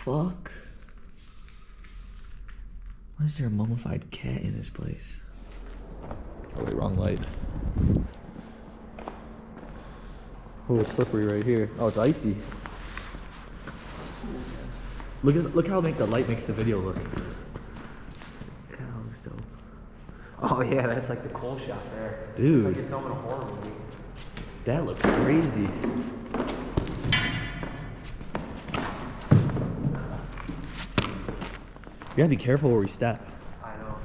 fuck? Why is there a mummified cat in this place? Oh wait, wrong light. Oh, it's slippery right here. Oh, it's icy. Look how the light makes the video look. Yeah, that looks dope. Oh yeah, that's like the cool shot there. Dude. It's like you're filming a horror movie. That looks crazy. You gotta be careful where we step. I know.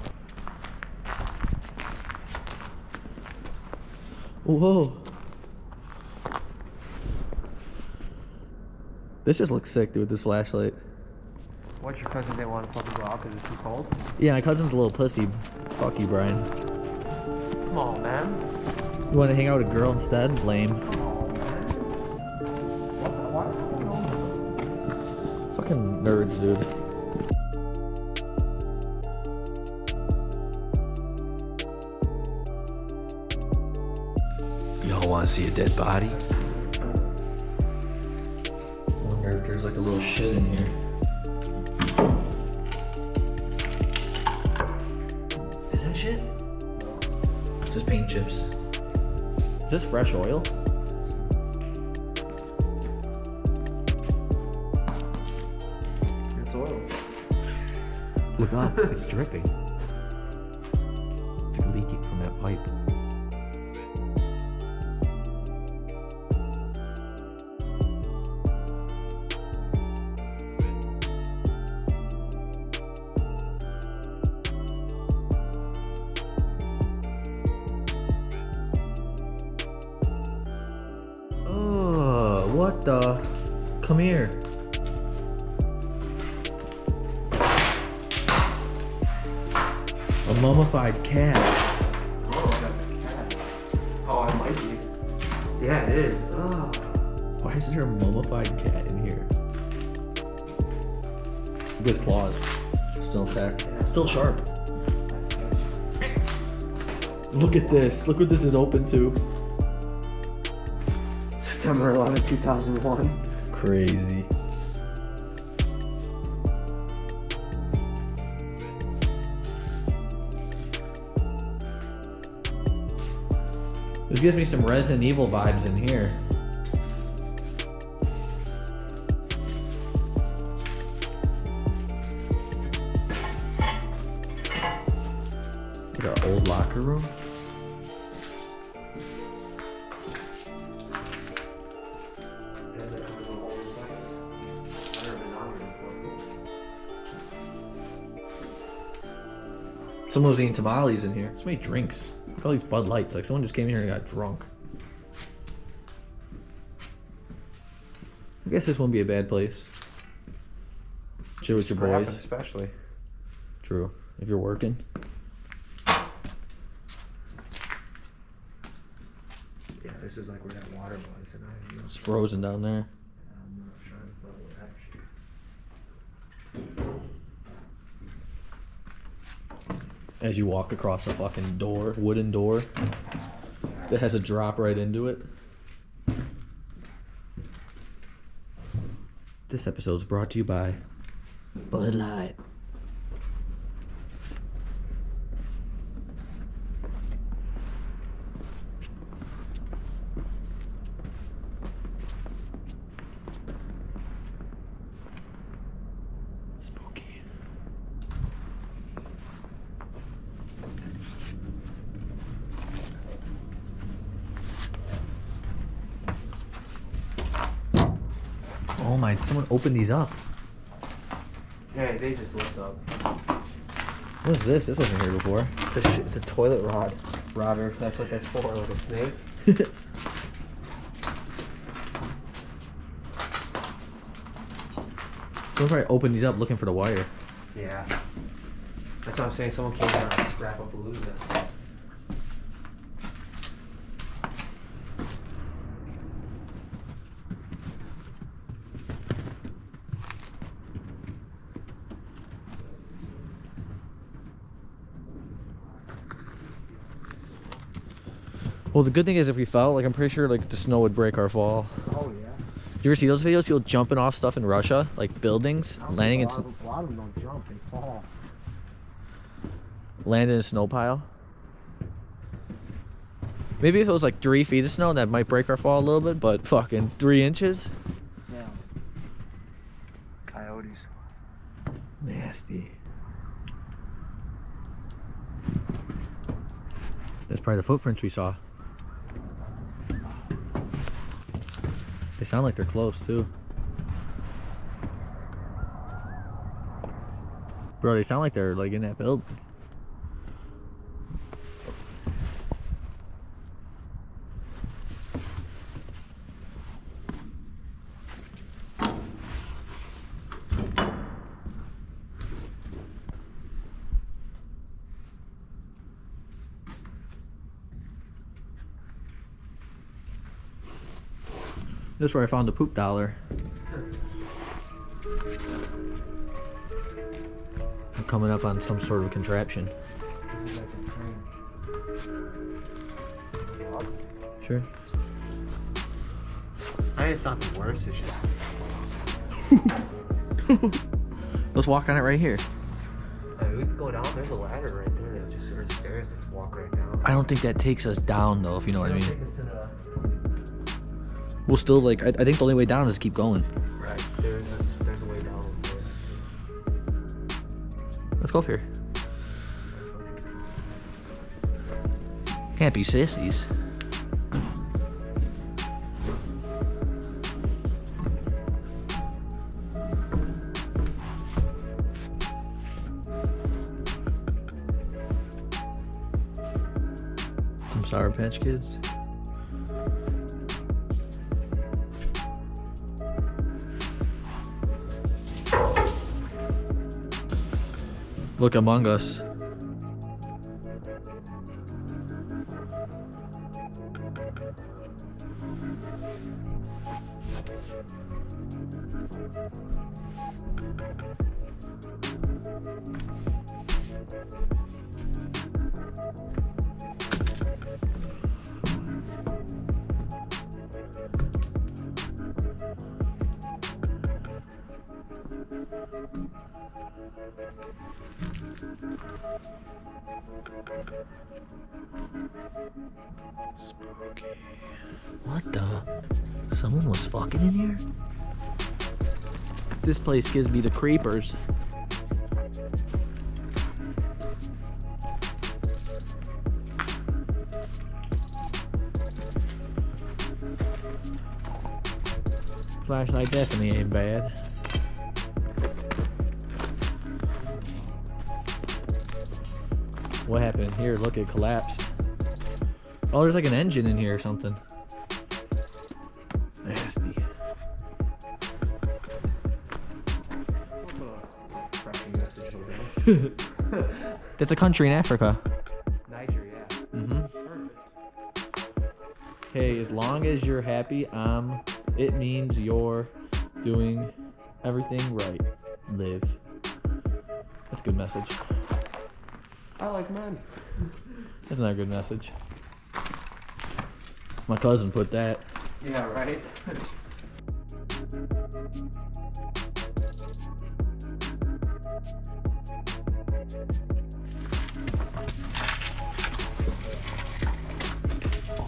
Whoa. This just looks sick, dude, this flashlight. What, your cousin didn't want to fucking go out because it's too cold? Yeah, my cousin's a little pussy. Fuck you, Brian. Come on, man. You want to hang out with a girl instead? Lame. Come on, man. What's that? Why is that going on? Fucking nerds, dude. Y'all want to see a dead body? I wonder if there's like a little shit in here. Is that shit? It's just paint chips. Is this fresh oil? It's oil. Look up, it's dripping. It's like leaking from that pipe. What the? Come here. A mummified cat. Oh, that's a cat. Oh, it might be. Yeah, it is. Oh. Why is there a mummified cat in here? Look at his claws. Still intact. Yeah. Still sharp. That's sketchy. Look at this. Look what this is open to. September 11, 2001. Crazy. This gives me some Resident Evil vibes in here. Like our old locker room. Someone was eating tamales in here. So many drinks. Look at all these Bud Lights. Like someone just came in here and got drunk. I guess this won't be a bad place. Chill with your boys. Especially. True. If you're working. Yeah, this is like where that water was, and I don't know. It's frozen down there. I'm not trying to follow that shit. As you walk across a fucking door, wooden door that has a drop right into it. This episode's brought to you by Bud Light. Spooky. Oh my, someone opened these up. Yeah, they just lift up. What is this? This wasn't here before. It's a toilet rod. Rodder. That's what that's for, like a snake. Someone probably opened these up looking for the wire. Yeah. That's what I'm saying. Someone came down and scrap up a loser. Well, the good thing is if we fell, like I'm pretty sure like the snow would break our fall. Oh yeah. you ever see those videos? People jumping off stuff in Russia, like buildings, landing in A lot of them don't jump, they fall. land in a snow pile. Maybe if it was like 3 feet of snow, that might break our fall a little bit, but fucking 3 inches? Yeah. Coyotes. Nasty. That's probably the footprints we saw. They sound like they're close too. Bro, they sound like they're like in that building. This is where I found the poop dollar. I'm coming up on some sort of contraption. This is like a train. Sure. I mean, it's not the worst, it's just... Let's walk on it right here. I mean, we can go down, there's a ladder right there. Just there's stairs, let's walk right down. I don't think that takes us down though, if you know what I mean. Take us to the... We'll still like, I think the only way down is keep going. Right, there's a way down over there. Let's go up here. Can't be sissies. Some Sour Patch Kids. Look Among Us. Spooky. What the? Someone was fucking in here? This place gives me the creepers. Flashlight definitely ain't bad. What happened here? Look, it collapsed. Oh, there's like an engine in here or something. Nasty. That's a country in Africa. Niger, yeah. Mm-hmm. Hey, as long as you're happy, it means you're doing everything right. Live. That's a good message. I like men. That's not a good message. My cousin put that. Yeah, right?